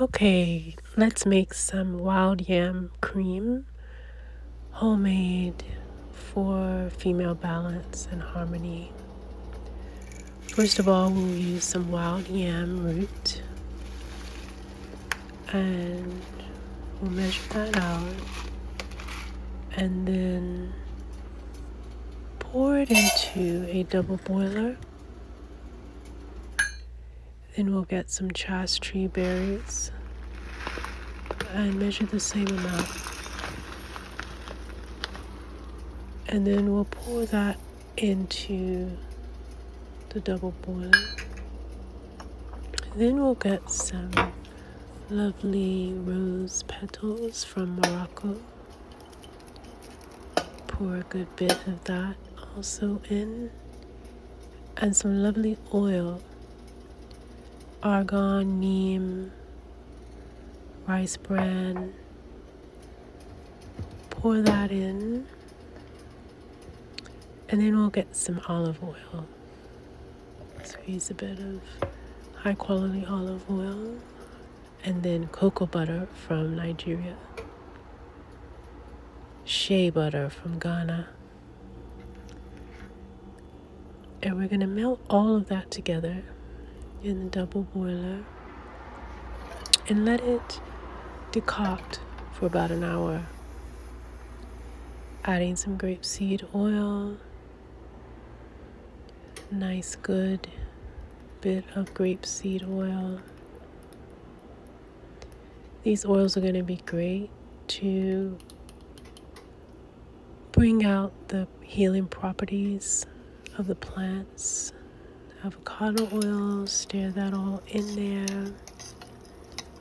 Okay, let's make some wild yam cream, homemade for female balance and harmony. First of all, we'll use some wild yam root and we'll measure that out and then pour it into a double boiler. Then we'll get some chas tree berries and measure the same amount. And then we'll pour that into the double boiler. Then we'll get some lovely rose petals from Morocco. Pour a good bit of that also in. And some lovely oil. Argan, neem, rice bran. Pour that in. And then we'll get some olive oil. Squeeze a bit of high quality olive oil. And then cocoa butter from Nigeria. Shea butter from Ghana. And we're going to melt all of that together in the double boiler and let it decoct for about an hour. Adding some grapeseed oil, nice good bit of grapeseed oil. These oils are going to be great to bring out the healing properties of the plants. Avocado oil, stir that all in there.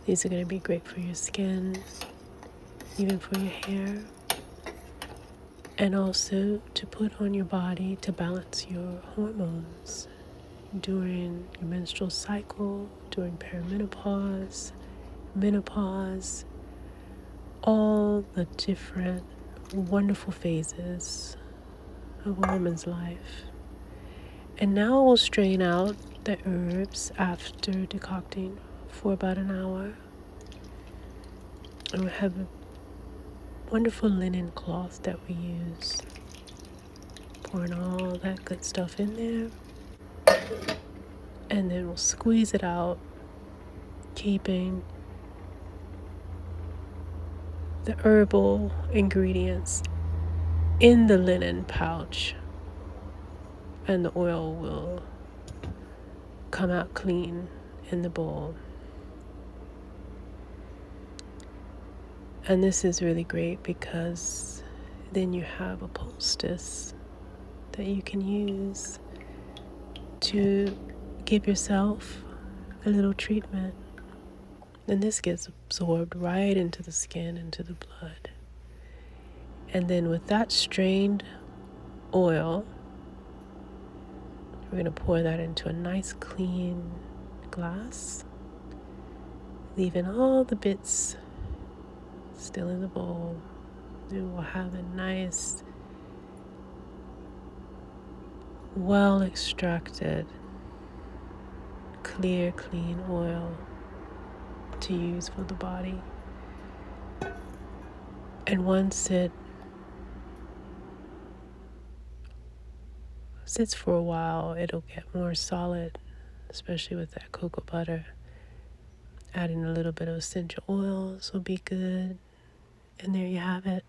These are going to be great for your skin, even for your hair, and also to put on your body to balance your hormones during your menstrual cycle, during perimenopause, menopause, all the different wonderful phases of a woman's life. And now we'll strain out the herbs after decocting for about an hour. And we have a wonderful linen cloth that we use. Pouring all that good stuff in there. And then we'll squeeze it out, keeping the herbal ingredients in the linen pouch. And the oil will come out clean in the bowl. And this is really great because then you have a poultice that you can use to give yourself a little treatment. And this gets absorbed right into the skin, into the blood. And then with that strained oil, we're going to pour that into a nice clean glass, leaving all the bits still in the bowl. And we'll have a nice, well extracted, clear, clean oil to use for the body. And once it sits for a while, it'll get more solid, especially with that cocoa butter. Adding a little bit of essential oils will be good. And there you have it.